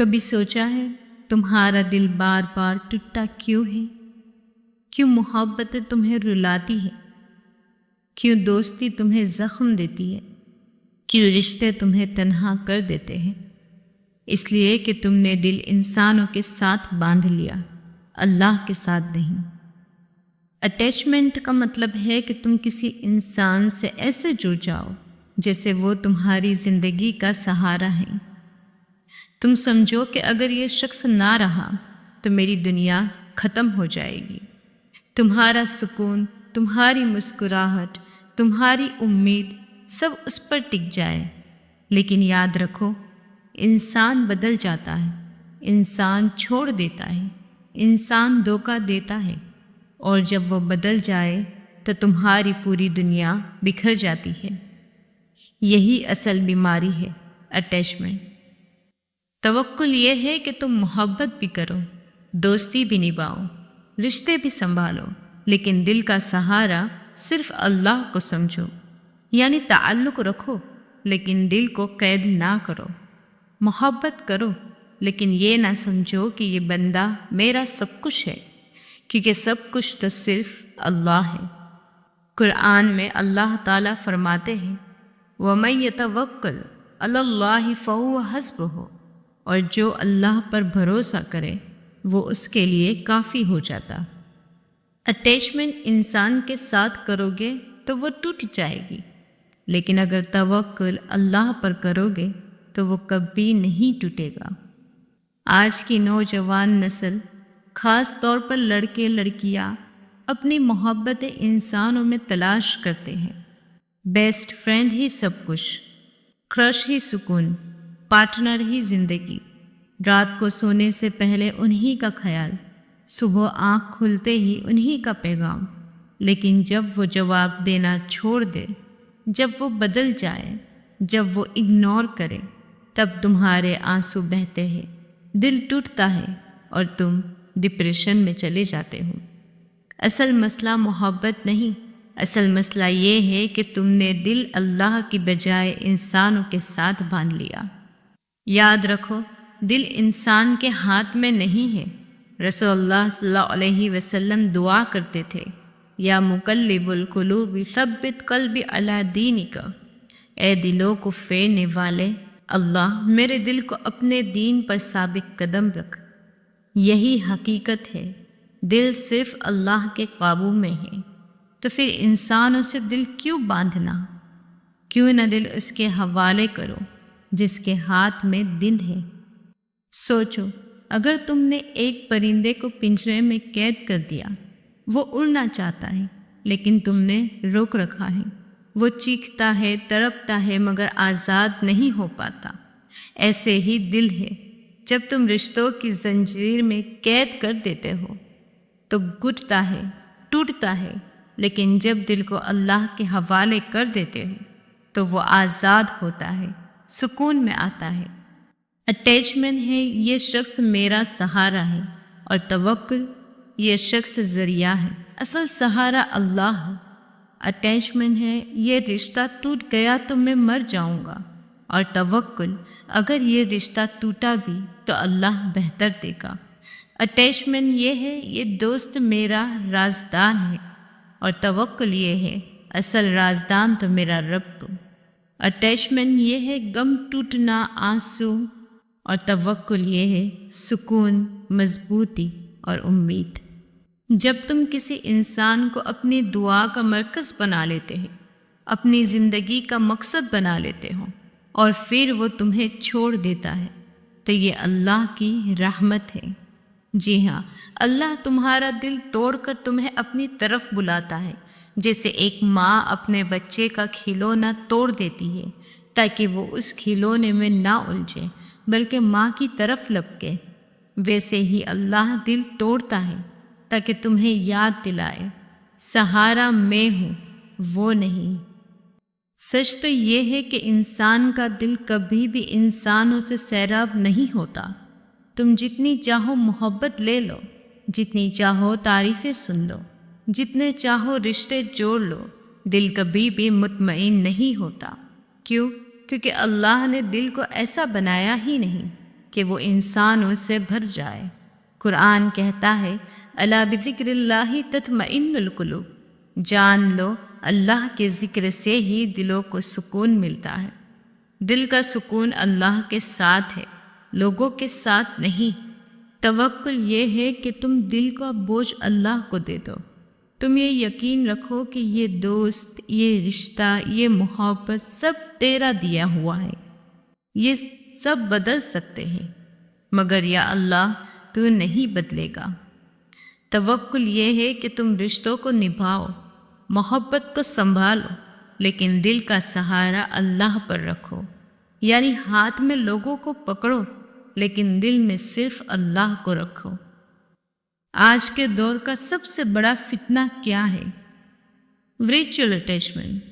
کبھی سوچا ہے تمہارا دل بار بار ٹوٹتا کیوں ہے؟ کیوں محبتیں تمہیں رلاتی ہے؟ کیوں دوستی تمہیں زخم دیتی ہے؟ کیوں رشتے تمہیں تنہا کر دیتے ہیں؟ اس لیے کہ تم نے دل انسانوں کے ساتھ باندھ لیا، اللہ کے ساتھ نہیں۔ اٹیچمنٹ کا مطلب ہے کہ تم کسی انسان سے ایسے جڑ جاؤ جیسے وہ تمہاری زندگی کا سہارا ہے۔ تم سمجھو کہ اگر یہ شخص نہ رہا تو میری دنیا ختم ہو جائے گی۔ تمہارا سکون، تمہاری مسکراہٹ، تمہاری امید سب اس پر ٹک جائے۔ لیکن یاد رکھو، انسان بدل جاتا ہے، انسان چھوڑ دیتا ہے، انسان دھوکہ دیتا ہے، اور جب وہ بدل جائے تو تمہاری پوری دنیا بکھر جاتی ہے۔ یہی اصل بیماری ہے، اٹیچمنٹ۔ توکل یہ ہے کہ تم محبت بھی کرو، دوستی بھی نبھاؤ، رشتے بھی سنبھالو، لیکن دل کا سہارا صرف اللہ کو سمجھو۔ یعنی تعلق رکھو لیکن دل کو قید نہ کرو۔ محبت کرو لیکن یہ نہ سمجھو کہ یہ بندہ میرا سب کچھ ہے، کیونکہ سب کچھ تو صرف اللہ ہے۔ قرآن میں اللہ تعالیٰ فرماتے ہیں وَمَن يَتَوَکَّلْ عَلَى اللَّهِ فَهُوَ حَسْبُهُ، اور جو اللہ پر بھروسہ کرے وہ اس کے لیے کافی ہو جاتا۔ اٹیچمنٹ انسان کے ساتھ کرو گے تو وہ ٹوٹ جائے گی، لیکن اگر توکل اللہ پر کرو گے تو وہ کبھی نہیں ٹوٹے گا۔ آج کی نوجوان نسل، خاص طور پر لڑکے لڑکیاں، اپنی محبت انسانوں میں تلاش کرتے ہیں۔ بیسٹ فرینڈ ہی سب کچھ، کرش ہی سکون، پارٹنر ہی زندگی۔ رات کو سونے سے پہلے انہی کا خیال، صبح آنکھ کھلتے ہی انہی کا پیغام۔ لیکن جب وہ جواب دینا چھوڑ دے، جب وہ بدل جائے، جب وہ اگنور کرے، تب تمہارے آنسو بہتے ہیں، دل ٹوٹتا ہے اور تم ڈپریشن میں چلے جاتے ہو۔ اصل مسئلہ محبت نہیں، اصل مسئلہ یہ ہے کہ تم نے دل اللہ کی بجائے انسانوں کے ساتھ باندھ لیا۔ یاد رکھو، دل انسان کے ہاتھ میں نہیں ہے۔ رسول اللہ صلی اللہ علیہ وسلم دعا کرتے تھے یا مقلب القلوب ثبت قلبی علی دینک، اے دلوں کو پھیرنے والے اللہ میرے دل کو اپنے دین پر ثابت قدم رکھ۔ یہی حقیقت ہے، دل صرف اللہ کے قابو میں ہے۔ تو پھر انسانوں سے دل کیوں باندھنا؟ کیوں نہ دل اس کے حوالے کرو جس کے ہاتھ میں دل ہے۔ سوچو، اگر تم نے ایک پرندے کو پنجرے میں قید کر دیا، وہ اڑنا چاہتا ہے لیکن تم نے روک رکھا ہے، وہ چیختا ہے، تڑپتا ہے، مگر آزاد نہیں ہو پاتا۔ ایسے ہی دل ہے، جب تم رشتوں کی زنجیر میں قید کر دیتے ہو تو گھٹتا ہے، ٹوٹتا ہے، لیکن جب دل کو اللہ کے حوالے کر دیتے ہو تو وہ آزاد ہوتا ہے، سکون میں آتا ہے۔ اٹیچمنٹ ہے یہ شخص میرا سہارا ہے، اور توکل یہ شخص ذریعہ ہے، اصل سہارا اللہ ہے۔ اٹیچمنٹ ہے یہ رشتہ ٹوٹ گیا تو میں مر جاؤں گا، اور توکل اگر یہ رشتہ ٹوٹا بھی تو اللہ بہتر دے گا۔ اٹیچمنٹ یہ ہے یہ دوست میرا رازدان ہے، اور توکل یہ ہے اصل رازدان تو میرا رب تو۔ اٹیچمنٹ یہ ہے غم، ٹوٹنا، آنسو، اور توکل یہ ہے سکون، مضبوطی اور امید۔ جب تم کسی انسان کو اپنی دعا کا مرکز بنا لیتے ہیں، اپنی زندگی کا مقصد بنا لیتے ہو، اور پھر وہ تمہیں چھوڑ دیتا ہے، تو یہ اللہ کی رحمت ہے۔ جی ہاں، اللہ تمہارا دل توڑ کر تمہیں اپنی طرف بلاتا ہے، جیسے ایک ماں اپنے بچے کا کھلونا توڑ دیتی ہے تاکہ وہ اس کھلونے میں نہ الجھے بلکہ ماں کی طرف لپکے۔ ویسے ہی اللہ دل توڑتا ہے تاکہ تمہیں یاد دلائے سہارا میں ہوں، وہ نہیں۔ سچ تو یہ ہے کہ انسان کا دل کبھی بھی انسانوں سے سیراب نہیں ہوتا۔ تم جتنی چاہو محبت لے لو، جتنی چاہو تعریفیں سن لو، جتنے چاہو رشتے جوڑ لو، دل کبھی بھی مطمئن نہیں ہوتا۔ کیوں؟ کیونکہ اللہ نے دل کو ایسا بنایا ہی نہیں۔ کہ وہ انسانوں سے بھر جائے۔ قرآن کہتا ہے الا بذکر اللہ تطمئن القلوب، جان لو اللہ کے ذکر سے ہی دلوں کو سکون ملتا ہے۔ دل کا سکون اللہ کے ساتھ ہے، لوگوں کے ساتھ نہیں۔ توکل یہ ہے کہ تم دل کا بوجھ اللہ کو دے دو۔ تم یہ یقین رکھو کہ یہ دوست، یہ رشتہ، یہ محبت سب تیرا دیا ہوا ہے، یہ سب بدل سکتے ہیں مگر یا اللہ تو نہیں بدلے گا۔ توکل یہ ہے کہ تم رشتوں کو نبھاؤ، محبت کو سنبھالو، لیکن دل کا سہارا اللہ پر رکھو، یعنی ہاتھ میں لوگوں کو پکڑو لیکن دل میں صرف اللہ کو رکھو۔ آج کے دور کا سب سے بڑا فتنہ کیا ہے؟ ورچوئل اٹیچمنٹ،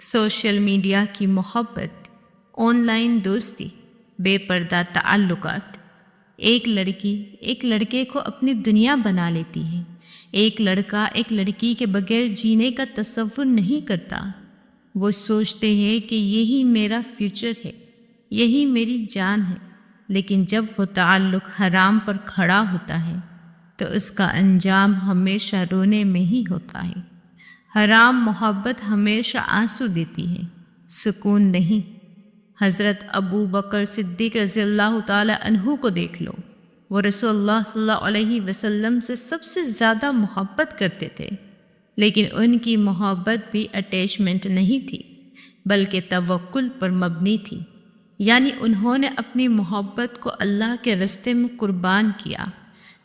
سوشل میڈیا کی محبت، آن لائن دوستی، بے پردہ تعلقات۔ ایک لڑکی ایک لڑکے کو اپنی دنیا بنا لیتی ہے، ایک لڑکا ایک لڑکی کے بغیر جینے کا تصور نہیں کرتا۔ وہ سوچتے ہیں کہ یہی میرا فیوچر ہے، یہی میری جان ہے، لیکن جب وہ تعلق حرام پر کھڑا ہوتا ہے تو اس کا انجام ہمیشہ رونے میں ہی ہوتا ہے۔ حرام محبت ہمیشہ آنسو دیتی ہے، سکون نہیں۔ حضرت ابو بکر صدیق رضی اللہ تعالی عنہ کو دیکھ لو، وہ رسول اللہ صلی اللہ علیہ وسلم سے سب سے زیادہ محبت کرتے تھے، لیکن ان کی محبت بھی اٹیچمنٹ نہیں تھی بلکہ توکل پر مبنی تھی، یعنی انہوں نے اپنی محبت کو اللہ کے راستے میں قربان کیا۔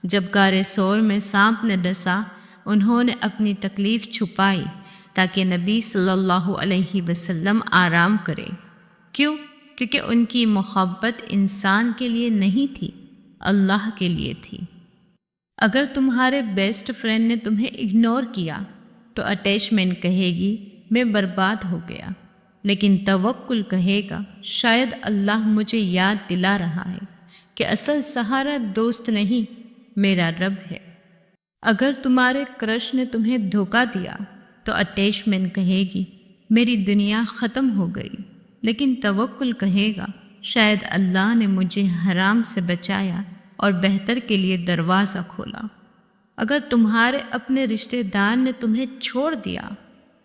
جب غار ثور میں سانپ نے ڈسا، انہوں نے اپنی تکلیف چھپائی تاکہ نبی صلی اللہ علیہ وسلم آرام کرے۔ کیوں؟ کیونکہ ان کی محبت انسان کے لیے نہیں تھی، اللہ کے لیے تھی۔ اگر تمہارے بیسٹ فرینڈ نے تمہیں اگنور کیا تو اٹیچمنٹ کہے گی میں برباد ہو گیا، لیکن توکل کہے گا شاید اللہ مجھے یاد دلا رہا ہے کہ اصل سہارا دوست نہیں میرا رب ہے۔ اگر تمہارے کرش نے تمہیں دھوکہ دیا تو اٹیچمنٹ کہے گی میری دنیا ختم ہو گئی، لیکن توکل کہے گا شاید اللہ نے مجھے حرام سے بچایا اور بہتر کے لیے دروازہ کھولا۔ اگر تمہارے اپنے رشتہ دار نے تمہیں چھوڑ دیا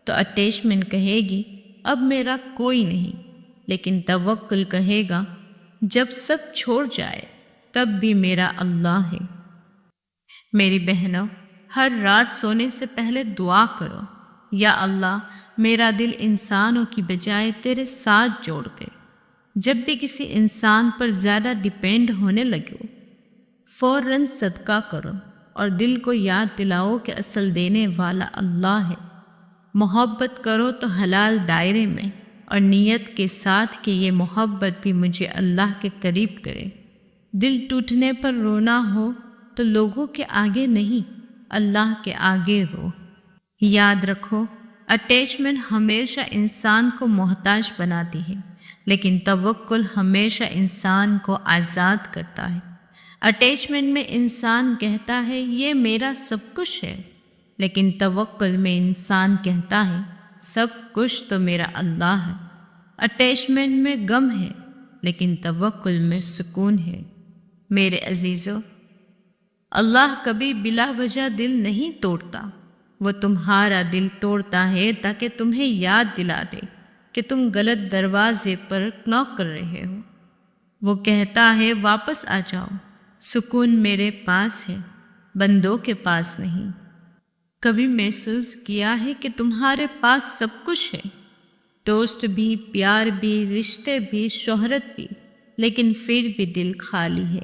تو اٹیچمنٹ کہے گی اب میرا کوئی نہیں، لیکن توکل کہے گا جب سب چھوڑ جائے تب بھی میرا اللہ ہے۔ میری بہنوں، ہر رات سونے سے پہلے دعا کرو یا اللہ میرا دل انسانوں کی بجائے تیرے ساتھ جوڑ کے۔ جب بھی کسی انسان پر زیادہ ڈیپینڈ ہونے لگو، فوراً صدقہ کرو اور دل کو یاد دلاؤ کہ اصل دینے والا اللہ ہے۔ محبت کرو تو حلال دائرے میں اور نیت کے ساتھ کہ یہ محبت بھی مجھے اللہ کے قریب کرے۔ دل ٹوٹنے پر رونا ہو تو لوگوں کے آگے نہیں، اللہ کے آگے رو۔ یاد رکھو اٹیچمنٹ ہمیشہ انسان کو محتاج بناتی ہے، لیکن توکل ہمیشہ انسان کو آزاد کرتا ہے۔ اٹیچمنٹ میں انسان کہتا ہے یہ میرا سب کچھ ہے، لیکن توکل میں انسان کہتا ہے سب کچھ تو میرا اللہ ہے۔ اٹیچمنٹ میں غم ہے لیکن توکل میں سکون ہے۔ میرے عزیزو، اللہ کبھی بلا وجہ دل نہیں توڑتا، وہ تمہارا دل توڑتا ہے تاکہ تمہیں یاد دلا دے کہ تم غلط دروازے پر ناک کر رہے ہو۔ وہ کہتا ہے واپس آ جاؤ، سکون میرے پاس ہے، بندوں کے پاس نہیں۔ کبھی محسوس کیا ہے کہ تمہارے پاس سب کچھ ہے، دوست بھی، پیار بھی، رشتے بھی، شہرت بھی، لیکن پھر بھی دل خالی ہے؟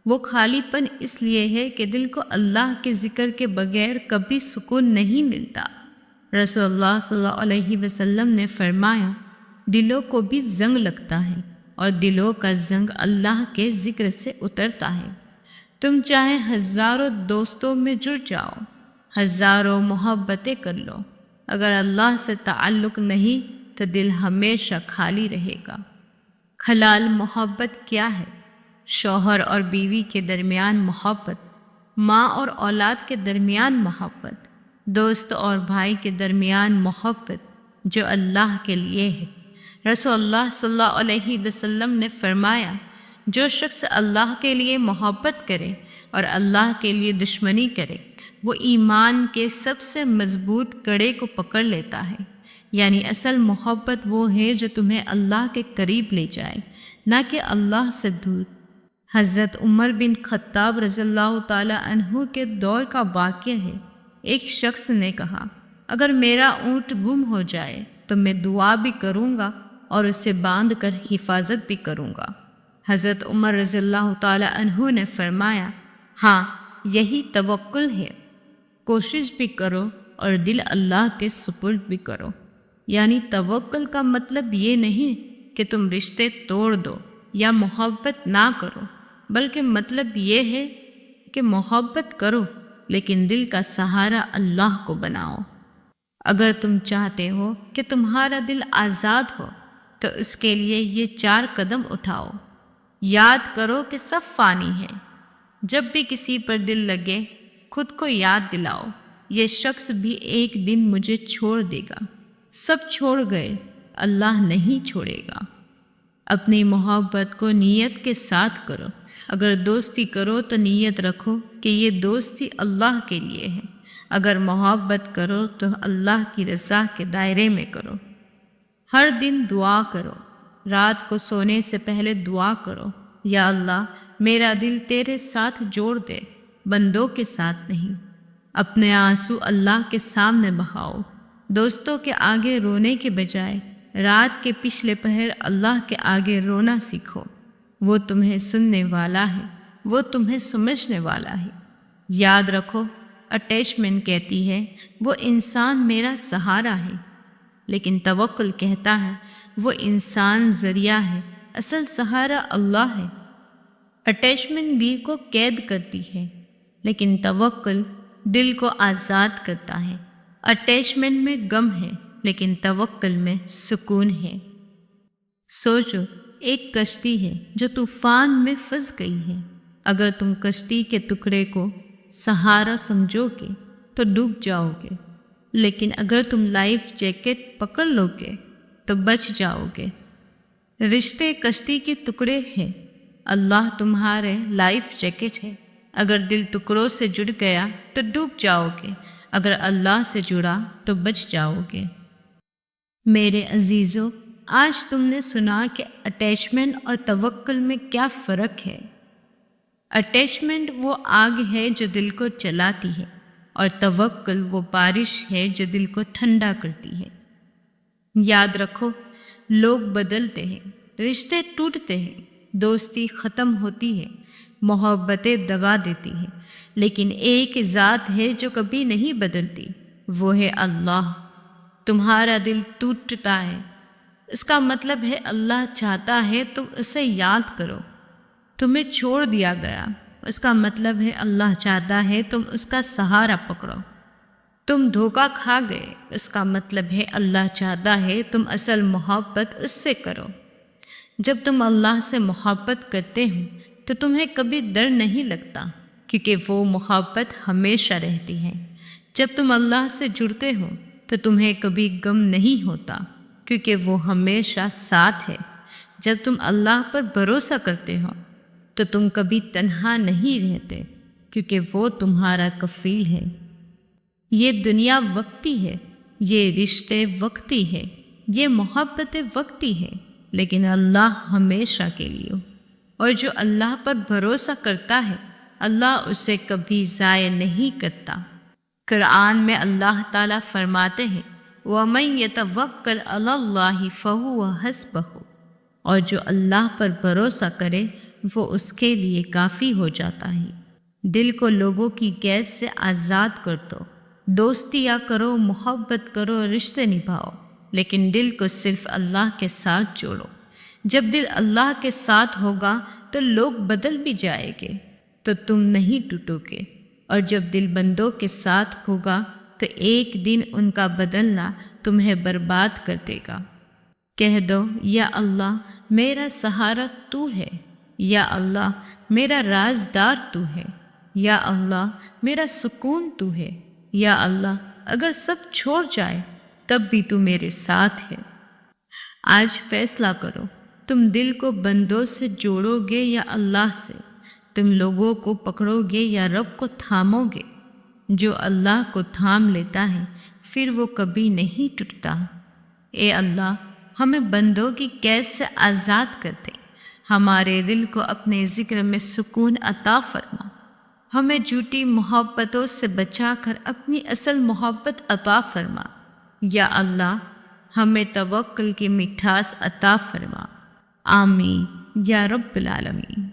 وہ خالی پن اس لیے ہے کہ دل کو اللہ کے ذکر کے بغیر کبھی سکون نہیں ملتا۔ رسول اللہ صلی اللہ علیہ وسلم نے فرمایا دلوں کو بھی زنگ لگتا ہے اور دلوں کا زنگ اللہ کے ذکر سے اترتا ہے۔ تم چاہے ہزاروں دوستوں میں جڑ جاؤ، ہزاروں محبتیں کر لو، اگر اللہ سے تعلق نہیں تو دل ہمیشہ خالی رہے گا۔ حلال محبت کیا ہے؟ شوہر اور بیوی کے درمیان محبت، ماں اور اولاد کے درمیان محبت، دوست اور بھائی کے درمیان محبت جو اللہ کے لیے ہے۔ رسول اللہ صلی اللہ علیہ وسلم نے فرمایا جو شخص اللہ کے لیے محبت کرے اور اللہ کے لیے دشمنی کرے وہ ایمان کے سب سے مضبوط کڑے کو پکڑ لیتا ہے، یعنی اصل محبت وہ ہے جو تمہیں اللہ کے قریب لے جائے، نہ کہ اللہ سے دور۔ حضرت عمر بن خطاب رضی اللہ تعالیٰ عنہ کے دور کا واقعہ ہے۔ ایک شخص نے کہا، اگر میرا اونٹ گم ہو جائے تو میں دعا بھی کروں گا اور اسے باندھ کر حفاظت بھی کروں گا۔ حضرت عمر رضی اللہ تعالیٰ عنہ نے فرمایا، ہاں یہی توکل ہے، کوشش بھی کرو اور دل اللہ کے سپرد بھی کرو۔ یعنی توکل کا مطلب یہ نہیں کہ تم رشتے توڑ دو یا محبت نہ کرو، بلکہ مطلب یہ ہے کہ محبت کرو لیکن دل کا سہارا اللہ کو بناؤ۔ اگر تم چاہتے ہو کہ تمہارا دل آزاد ہو تو اس کے لیے یہ 4 قدم اٹھاؤ۔ یاد کرو کہ سب فانی ہے۔ جب بھی کسی پر دل لگے خود کو یاد دلاؤ، یہ شخص بھی ایک دن مجھے چھوڑ دے گا۔ سب چھوڑ گئے، اللہ نہیں چھوڑے گا۔ اپنی محبت کو نیت کے ساتھ کرو۔ اگر دوستی کرو تو نیت رکھو کہ یہ دوستی اللہ کے لیے ہے۔ اگر محبت کرو تو اللہ کی رضا کے دائرے میں کرو۔ ہر دن دعا کرو، رات کو سونے سے پہلے دعا کرو، یا اللہ میرا دل تیرے ساتھ جوڑ دے، بندوں کے ساتھ نہیں۔ اپنے آنسو اللہ کے سامنے بہاؤ۔ دوستوں کے آگے رونے کے بجائے رات کے پچھلے پہر اللہ کے آگے رونا سیکھو۔ وہ تمہیں سننے والا ہے، وہ تمہیں سمجھنے والا ہے۔ یاد رکھو، اٹیچمنٹ کہتی ہے وہ انسان میرا سہارا ہے، لیکن توکل کہتا ہے وہ انسان ذریعہ ہے، اصل سہارا اللہ ہے۔ اٹیچمنٹ دل کو قید کرتی ہے، لیکن توکل دل کو آزاد کرتا ہے۔ اٹیچمنٹ میں غم ہے، لیکن توکل میں سکون ہے۔ سوچو، ایک کشتی ہے جو طوفان میں پھنس گئی ہے۔ اگر تم کشتی کے ٹکڑے کو سہارا سمجھو گے تو ڈوب جاؤ گے، لیکن اگر تم لائف جیکٹ پکڑ لو گے تو بچ جاؤ گے۔ رشتے کشتی کے ٹکڑے ہیں، اللہ تمہارے لائف جیکٹ ہے۔ اگر دل ٹکڑوں سے جڑ گیا تو ڈوب جاؤ گے، اگر اللہ سے جڑا تو بچ جاؤ گے۔ میرے عزیزو، آج تم نے سنا کہ اٹیچمنٹ اور توکل میں کیا فرق ہے۔ اٹیچمنٹ وہ آگ ہے جو دل کو جلاتی ہے، اور توکل وہ بارش ہے جو دل کو ٹھنڈا کرتی ہے۔ یاد رکھو، لوگ بدلتے ہیں، رشتے ٹوٹتے ہیں، دوستی ختم ہوتی ہے، محبتیں دگا دیتی ہیں، لیکن ایک ذات ہے جو کبھی نہیں بدلتی، وہ ہے اللہ۔ تمہارا دل ٹوٹتا ہے، اس کا مطلب ہے اللہ چاہتا ہے تم اسے یاد کرو۔ تمہیں چھوڑ دیا گیا، اس کا مطلب ہے اللہ چاہتا ہے تم اس کا سہارا پکڑو۔ تم دھوکہ کھا گئے، اس کا مطلب ہے اللہ چاہتا ہے تم اصل محبت اس سے کرو۔ جب تم اللہ سے محبت کرتے ہو تو تمہیں کبھی ڈر نہیں لگتا، کیونکہ وہ محبت ہمیشہ رہتی ہے۔ جب تم اللہ سے جڑتے ہو تو تمہیں کبھی غم نہیں ہوتا، کیونکہ وہ ہمیشہ ساتھ ہے۔ جب تم اللہ پر بھروسہ کرتے ہو تو تم کبھی تنہا نہیں رہتے، کیونکہ وہ تمہارا کفیل ہے۔ یہ دنیا وقتی ہے، یہ رشتے وقتی ہے، یہ محبت وقتی ہے، لیکن اللہ ہمیشہ کے لیے۔ اور جو اللہ پر بھروسہ کرتا ہے اللہ اسے کبھی ضائع نہیں کرتا۔ قرآن میں اللہ تعالیٰ فرماتے ہیں وَمَن يَتَوَكَّلْ عَلَى اللَّهِ فَهُوَ حَسْبُهُ، اور جو اللہ پر بھروسہ کرے وہ اس کے لیے کافی ہو جاتا ہے۔ دل کو لوگوں کی قید سے آزاد کر دو، دوستیاں کرو، محبت کرو، رشتے نبھاؤ، لیکن دل کو صرف اللہ کے ساتھ جوڑو۔ جب دل اللہ کے ساتھ ہوگا تو لوگ بدل بھی جائیں گے تو تم نہیں ٹوٹو گے، اور جب دل بندوں کے ساتھ ہوگا تو ایک دن ان کا بدلنا تمہیں برباد کر دے گا۔ کہہ دو یا اللہ میرا سہارا تو ہے، یا اللہ میرا رازدار تو ہے، یا اللہ میرا سکون تو ہے، یا اللہ اگر سب چھوڑ جائے تب بھی تو میرے ساتھ ہے۔ آج فیصلہ کرو، تم دل کو بندوں سے جوڑو گے یا اللہ سے؟ تم لوگوں کو پکڑو گے یا رب کو تھامو گے؟ جو اللہ کو تھام لیتا ہے پھر وہ کبھی نہیں ٹوٹتا۔ اے اللہ، ہمیں بندوں کی قید سے آزاد کر دے، ہمارے دل کو اپنے ذکر میں سکون عطا فرما، ہمیں جھوٹی محبتوں سے بچا کر اپنی اصل محبت عطا فرما۔ یا اللہ، ہمیں توکل کی مٹھاس عطا فرما۔ آمین یا رب العالمین۔